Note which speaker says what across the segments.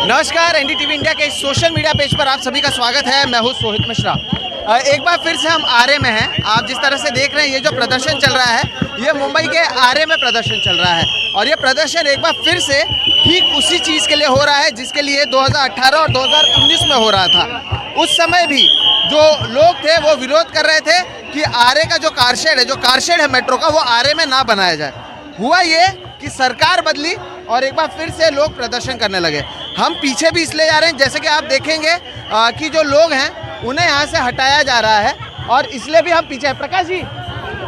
Speaker 1: नमस्कार, NDTV India के social media page पर आप सभी का स्वागत है। मैं हूं सोहित मिश्रा। एक बार फिर से हम आरे में हैं। आप जिस तरह से देख रहे हैं, ये जो प्रदर्शन चल रहा है, ये मुंबई के आरे में प्रदर्शन चल रहा है। और ये प्रदर्शन एक बार फिर से ठीक उसी चीज़ के लिए हो रहा है जिसके लिए 2018 और 2019 में हो रहा था। उस समय भी जो लोग थे वो विरोध कर रहे थे कि आरे का जो कारशेड है मेट्रो का, वो आरे में ना बनाया जाए। हुआ ये कि सरकार बदली और एक बार फिर से लोग प्रदर्शन करने लगे। हम पीछे भी इसलिए जा रहे हैं, जैसे कि आप देखेंगे कि जो लोग हैं उन्हें यहाँ से हटाया जा रहा है, और इसलिए भी हम पीछे हैं प्रकाश जी,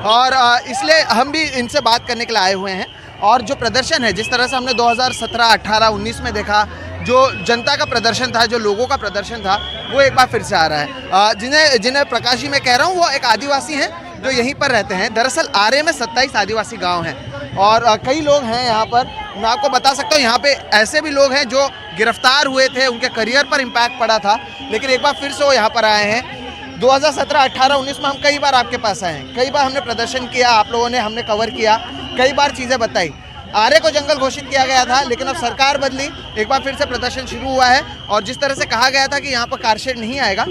Speaker 1: और इसलिए हम भी इनसे बात करने के लिए आए हुए हैं। और जो प्रदर्शन है, जिस तरह से हमने 2017, 18, 19 में देखा, जो जनता का प्रदर्शन था, जो लोगों का प्रदर्शन था, वो एक बार फिर से आ रहा है। जिन्हें प्रकाश जी मैं कह रहा हूँ, वो एक आदिवासी हैं जो यहीं पर रहते हैं। दरअसल आरे में 27 आदिवासी गांव हैं और कई लोग हैं यहाँ पर। मैं आपको बता सकता हूँ, यहाँ पे ऐसे भी लोग हैं जो गिरफ्तार हुए थे, उनके करियर पर इम्पैक्ट पड़ा था, लेकिन एक बार फिर से वो यहाँ पर आए हैं। 2017, 18, 19 में हम कई बार आपके पास आए हैं, कई बार हमने प्रदर्शन किया, आप लोगों ने हमने कवर किया, कई बार चीज़ें बताई। आरे को जंगल घोषित किया गया था, लेकिन अब सरकार बदली, एक बार फिर से प्रदर्शन शुरू हुआ है। और जिस तरह से कहा गया था कि यहाँ पर कारशेड नहीं आएगा,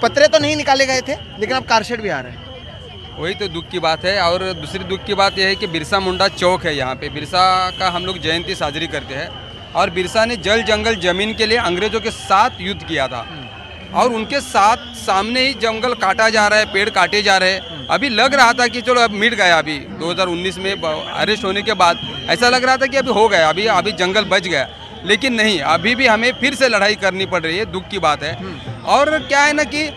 Speaker 1: पत्रे तो नहीं निकाले गए थे, लेकिन अब कारशेड भी आ रहे हैं।
Speaker 2: वही तो दुख की बात है। और दूसरी दुख की बात यह है कि बिरसा मुंडा चौक है यहाँ पे, बिरसा का हम लोग जयंती साजरी करते हैं। और बिरसा ने जल जंगल जमीन के लिए अंग्रेजों के साथ युद्ध किया था, और उनके साथ सामने ही जंगल काटा जा रहा है, पेड़ काटे जा रहे हैं। अभी लग रहा था कि चलो अब मिट गया, अभी 2019 में अरेस्ट होने के बाद ऐसा लग रहा था कि अभी हो गया, अभी जंगल बच गया, लेकिन नहीं, अभी भी हमें फिर से लड़ाई करनी पड़ रही है। दुख की बात है। और क्या है ना कि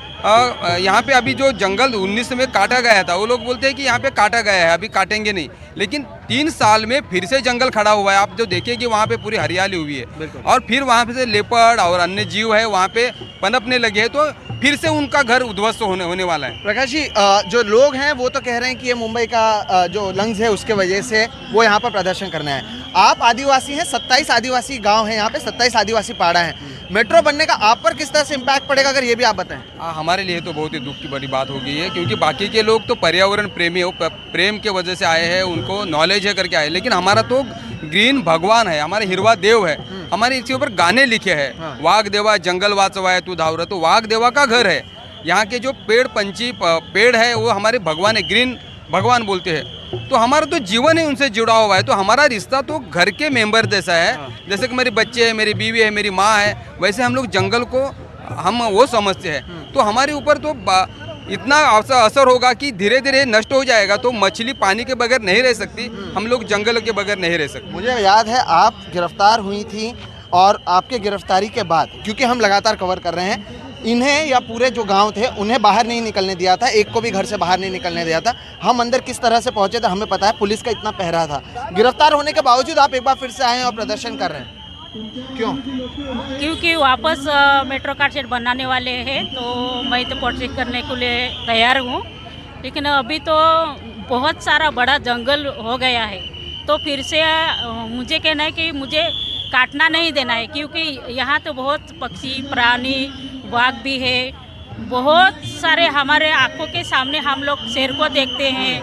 Speaker 2: यहाँ पे अभी जो जंगल 19 में काटा गया था, वो लोग बोलते हैं कि यहाँ पे काटा गया है, अभी काटेंगे नहीं, लेकिन 3 साल में फिर से जंगल खड़ा हुआ है। आप जो देखिए कि वहाँ पे पूरी हरियाली हुई है, और फिर वहाँ पे से लेपर्ड और अन्य जीव है वहाँ पे पनपने लगे हैं, तो फिर से उनका घर उद्ध्वस्त होने वाला है।
Speaker 1: प्रकाश जी, जो लोग हैं वो तो कह रहे हैं कि ये मुंबई का जो लंग्स है उसके वजह से वो यहाँ पर प्रदर्शन करना है। आप आदिवासी हैं, 27 आदिवासी गांव हैं यहाँ पे, 27 आदिवासी पाड़ा हैं। मेट्रो बनने का आप पर किस तरह से इम्पैक्ट पड़ेगा, अगर ये भी आप बताएं।
Speaker 2: हमारे लिए तो बहुत ही दुख की बड़ी बात हो गई है, क्योंकि बाकी के लोग तो पर्यावरण प्रेमी हो, प्रेम के वजह से आए हैं, उनको नॉलेज है करके आए, लेकिन हमारा तो ग्रीन भगवान है, हमारे हिरवा देव है, हमारे इसके ऊपर गाने लिखे हैं। वाघ देवा जंगल वाचवाए तू धावरा, तो वाघ देवा का घर है। यहाँ के जो पेड़ है वो हमारे भगवान है, ग्रीन भगवान बोलते हैं। तो हमारा तो जीवन है उनसे जुड़ा हुआ है, तो हमारा रिश्ता तो घर के मेंबर जैसा है। जैसे कि मेरे बच्चे हैं, मेरी बीवी है, मेरी माँ है, वैसे हम लोग जंगल को हम वो समझते हैं। तो हमारे ऊपर तो इतना असर होगा कि धीरे धीरे नष्ट हो जाएगा। तो मछली पानी के बगैर नहीं रह सकती, हम लोग जंगल के बगैर नहीं रह सकते।
Speaker 1: मुझे याद है आप गिरफ्तार हुई थी, और आपके गिरफ्तारी के बाद, क्योंकि हम लगातार कवर कर रहे हैं, इन्हें या पूरे जो गांव थे उन्हें बाहर नहीं निकलने दिया था, एक को भी घर से बाहर नहीं निकलने दिया था। हम अंदर किस तरह से पहुंचे थे हमें पता है, पुलिस का इतना पहरा था। गिरफ्तार होने के बावजूद आप एक बार फिर से आए हैं और प्रदर्शन कर रहे हैं, क्यों?
Speaker 3: क्योंकि वापस मेट्रो कारशेड बनाने वाले हैं, तो मैं तो प्रोटेस्ट करने के लिए तैयार हूँ। लेकिन अभी तो बहुत सारा बड़ा जंगल हो गया है, तो फिर से मुझे कहना है कि मुझे काटना नहीं देना है, क्योंकि यहाँ तो बहुत पक्षी प्राणी बाघ भी है, बहुत सारे हमारे आँखों के सामने हम लोग शेर को देखते हैं,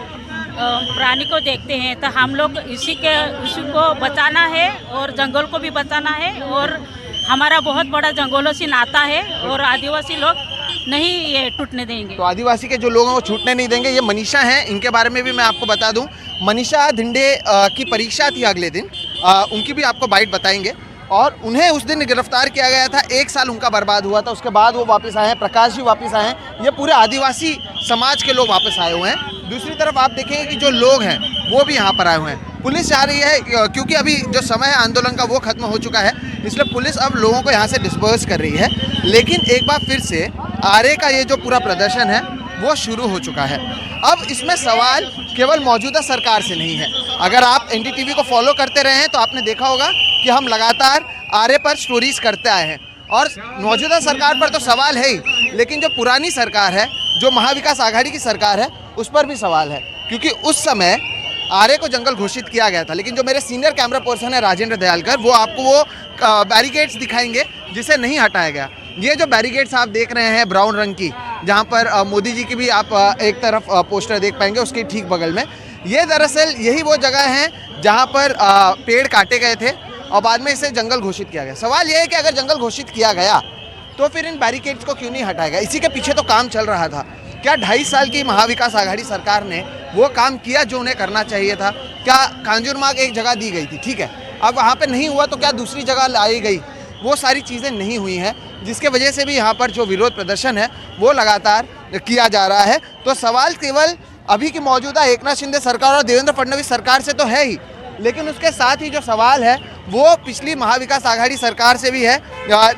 Speaker 3: प्राणी को देखते हैं। तो हम लोग इसी को बचाना है और जंगल को भी बचाना है, और हमारा बहुत बड़ा जंगलों से नाता है, और आदिवासी लोग नहीं ये टूटने देंगे।
Speaker 1: तो आदिवासी के जो लोग हैं वो छूटने नहीं देंगे। ये मनीषा हैं, इनके बारे में भी मैं आपको बता दूं। मनीषा धिंडे की परीक्षा थी अगले दिन, उनकी भी आपको बाइट बताएंगे। और उन्हें उस दिन गिरफ्तार किया गया था, 1 साल उनका बर्बाद हुआ था, उसके बाद वो वापस आए हैं। प्रकाश जी वापस आए हैं, ये पूरे आदिवासी समाज के लोग वापस आए हुए हैं। दूसरी तरफ आप देखेंगे कि जो लोग हैं वो भी यहाँ पर आए हुए हैं। पुलिस चाह रही है, क्योंकि अभी जो समय है आंदोलन का वो खत्म हो चुका है, इसलिए पुलिस अब लोगों को यहाँ से डिस्पर्स कर रही है। लेकिन एक बार फिर से आरे का ये जो पूरा प्रदर्शन है वो शुरू हो चुका है। अब इसमें सवाल केवल मौजूदा सरकार से नहीं है। अगर आप एनडीटीवी को फॉलो करते रहे हैं तो आपने देखा होगा कि हम लगातार आरे पर स्टोरीज करते आए हैं, और मौजूदा सरकार पर तो सवाल है ही, लेकिन जो पुरानी सरकार है, जो महाविकास आघाड़ी की सरकार है, उस पर भी सवाल है। क्योंकि उस समय आरे को जंगल घोषित किया गया था, लेकिन जो मेरे सीनियर कैमरा पर्सन है राजेंद्र दयालकर, वो आपको वो बैरिकेड्स दिखाएंगे जिसे नहीं हटाया गया। ये जो बैरिकेड्स आप देख रहे हैं ब्राउन रंग की, जहाँ पर मोदी जी की भी आप एक तरफ पोस्टर देख पाएंगे, उसके ठीक बगल में, ये दरअसल यही वो जगह है जहाँ पर पेड़ काटे गए थे और बाद में इसे जंगल घोषित किया गया। सवाल यह है कि अगर जंगल घोषित किया गया तो फिर इन बैरिकेड्स को क्यों नहीं हटाया गया? इसी के पीछे तो काम चल रहा था। क्या 2.5 साल की महाविकास आघाड़ी सरकार ने वो काम किया जो उन्हें करना चाहिए था? क्या कांजूरमार्ग एक जगह दी गई थी, ठीक है, अब वहाँ पे नहीं हुआ तो क्या दूसरी जगह लाई गई? वो सारी चीज़ें नहीं हुई हैं, जिसके वजह से भी यहाँ पर जो विरोध प्रदर्शन है वो लगातार किया जा रहा है। तो सवाल केवल अभी की मौजूदा एकनाथ शिंदे सरकार और देवेंद्र फडणवीस सरकार से तो है ही, लेकिन उसके साथ ही जो सवाल है वो पिछली महाविकास आघाड़ी सरकार से भी है।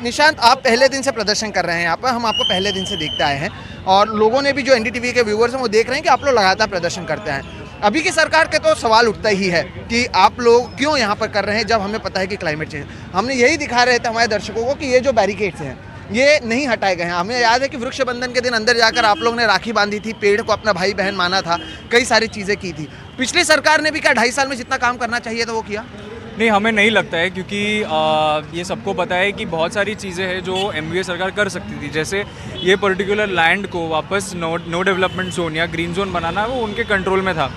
Speaker 1: निशांत, आप पहले दिन से प्रदर्शन कर रहे हैं यहाँ पर, हम आपको पहले दिन से देखते आए हैं और लोगों ने भी, जो एनडीटीवी के व्यूअर्स हैं वो देख रहे हैं कि आप लोग लगातार प्रदर्शन करते हैं। अभी की सरकार के तो सवाल उठता ही है कि आप लोग क्यों यहाँ पर कर रहे हैं जब हमें पता है कि क्लाइमेट चेंज। हमने यही दिखा रहे थे हमारे दर्शकों को कि ये जो बैरिकेड्स हैं ये नहीं हटाए गए हैं। हमें याद है कि वृक्ष बंधन के दिन अंदर जाकर आप लोग ने राखी बांधी थी, पेड़ को अपना भाई बहन माना था, कई सारी चीज़ें की थी। पिछली सरकार ने भी क्या 2.5 साल में जितना काम करना चाहिए था वो किया?
Speaker 4: नहीं, हमें नहीं लगता है, क्योंकि ये सबको पता है कि बहुत सारी चीज़ें हैं जो एमवीए सरकार कर सकती थी। जैसे ये पर्टिकुलर लैंड को वापस नो डेवलपमेंट जोन या ग्रीन जोन बनाना, वो उनके कंट्रोल में था।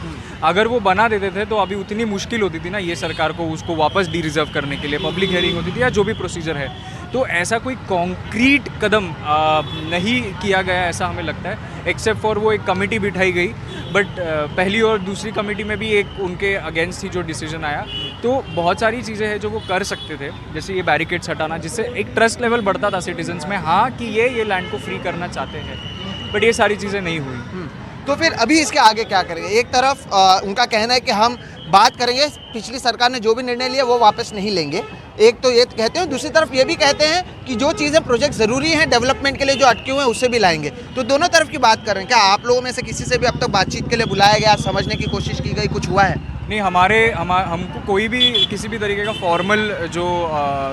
Speaker 4: अगर वो बना देते थे तो अभी उतनी मुश्किल होती थी ना ये सरकार को उसको वापस डी रिजर्व करने के लिए, पब्लिक हियरिंग होती थी या जो भी प्रोसीजर है। तो ऐसा कोई कॉन्क्रीट कदम नहीं किया गया ऐसा हमें लगता है, एक्सेप्ट फॉर वो एक कमेटी बिठाई गई। बट पहली और दूसरी कमेटी में भी एक उनके अगेंस्ट ही जो डिसीजन आया। तो बहुत सारी चीज़ें हैं जो वो कर सकते थे, जैसे ये बैरिकेड्स हटाना, जिससे एक ट्रस्ट लेवल बढ़ता था सिटीजन्स में, हाँ कि ये लैंड को फ्री करना चाहते हैं। बट ये सारी चीज़ें नहीं हुई।
Speaker 1: तो फिर अभी इसके आगे क्या करेंगे? एक तरफ उनका कहना है कि हम बात करेंगे, पिछली सरकार ने जो भी निर्णय लिया वो वापस नहीं लेंगे, एक तो ये कहते हैं, दूसरी तरफ ये भी कहते हैं कि जो चीज़ें प्रोजेक्ट ज़रूरी हैं डेवलपमेंट के लिए जो अटके हुए हैं उससे भी लाएंगे। तो दोनों तरफ की बात कर रहे हैं। क्या आप लोगों में से किसी से भी अब तक बातचीत के लिए बुलाया गया, समझने की कोशिश की गई, कुछ हुआ है?
Speaker 4: नहीं, हमको कोई भी किसी भी तरीके का फॉर्मल जो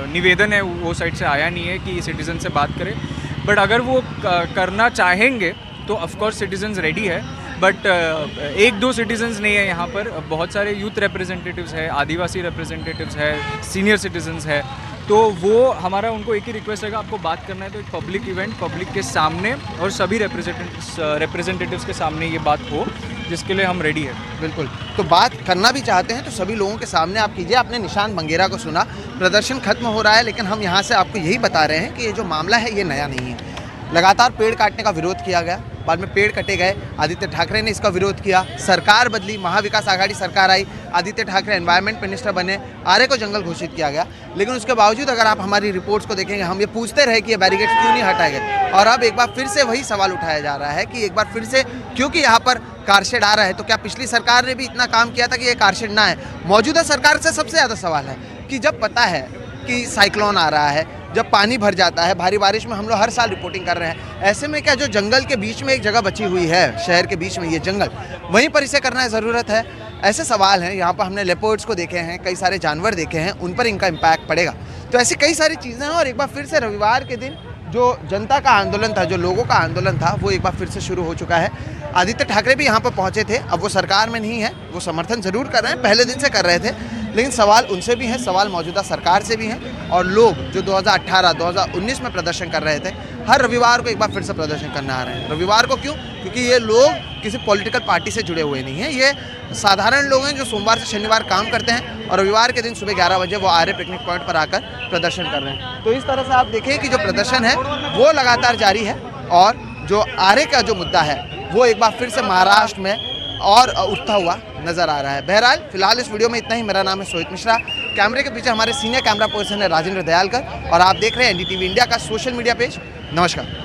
Speaker 4: निवेदन है वो साइड से आया नहीं है कि सिटीज़न से बात करें। बट अगर वो करना चाहेंगे तो ऑफकोर्स सिटीजन्स रेडी है। बट एक दो सिटीजन्स नहीं है यहाँ पर, बहुत सारे यूथ रिप्रेजेंटेटिव्स है, आदिवासी रिप्रेजेंटेटिव्स है, सीनियर सिटीजन्स है। तो वो हमारा उनको एक ही रिक्वेस्ट रहेगा, आपको बात करना है तो एक पब्लिक इवेंट, पब्लिक के सामने और सभी रिप्रेजेंटेटिव्स के सामने ये बात हो, जिसके लिए हम रेडी है।
Speaker 1: बिल्कुल, तो बात करना भी चाहते हैं तो सभी लोगों के सामने आप कीजिए। आपने निशांत मंगेरा को सुना, प्रदर्शन खत्म हो रहा है, लेकिन हम यहाँ से आपको यही बता रहे हैं कि ये जो मामला है ये नया नहीं है। लगातार पेड़ काटने का विरोध किया गया, बाद में पेड़ कटे गए, आदित्य ठाकरे ने इसका विरोध किया, सरकार बदली, महाविकास आघाड़ी सरकार आई, आदित्य ठाकरे एनवायरनमेंट मिनिस्टर बने, आरे को जंगल घोषित किया गया। लेकिन उसके बावजूद अगर आप हमारी रिपोर्ट्स को देखेंगे, हम ये पूछते रहे कि ये बैरिकेड्स क्यों नहीं हटाए गए, और अब एक बार फिर से वही सवाल उठाया जा रहा है कि एक बार फिर से क्योंकि यहाँ पर कारशेड आ रहा है, तो क्या पिछली सरकार ने भी इतना काम किया था कि ये कारशेड ना है? मौजूदा सरकार से सबसे ज़्यादा सवाल है कि जब पता है कि साइक्लोन आ रहा है, जब पानी भर जाता है, भारी बारिश में हम लोग हर साल रिपोर्टिंग कर रहे हैं, ऐसे में क्या जो जंगल के बीच में एक जगह बची हुई है, शहर के बीच में ये जंगल, वहीं पर इसे करना ज़रूरत है? ऐसे सवाल हैं। यहाँ पर हमने लेपर्ड्स को देखे हैं, कई सारे जानवर देखे हैं, उन पर इनका इम्पैक्ट पड़ेगा। तो ऐसी कई सारी चीज़ें हैं। और एक बार फिर से रविवार के दिन जो जनता का आंदोलन था, जो लोगों का आंदोलन था, वो एक बार फिर से शुरू हो चुका है। आदित्य ठाकरे भी यहाँ पर पहुँचे थे, अब वो सरकार में नहीं है, वो समर्थन ज़रूर कर रहे हैं, पहले दिन से कर रहे थे, लेकिन सवाल उनसे भी हैं, सवाल मौजूदा सरकार से भी हैं। और लोग जो 2018, 2019 में प्रदर्शन कर रहे थे, हर रविवार को एक बार फिर से प्रदर्शन करने आ रहे हैं। रविवार को क्यों? क्योंकि ये लोग किसी पॉलिटिकल पार्टी से जुड़े हुए नहीं हैं, ये साधारण लोग हैं जो सोमवार से शनिवार काम करते हैं और रविवार के दिन सुबह 11 बजे वो आर्य पिकनिक पॉइंट पर आकर प्रदर्शन कर रहे हैं। तो इस तरह से आप देखें कि जो प्रदर्शन है वो लगातार जारी है और जो आर्य का जो मुद्दा है वो एक बार फिर से महाराष्ट्र में और उठता हुआ नजर आ रहा है। बहरहाल फिलहाल इस वीडियो में इतना ही। मेरा नाम है सोहित मिश्रा, कैमरे के पीछे हमारे सीनियर कैमरा पर्सन है राजेंद्र दयालकर और आप देख रहे हैं एनडीटीवी इंडिया का सोशल मीडिया पेज। नमस्कार।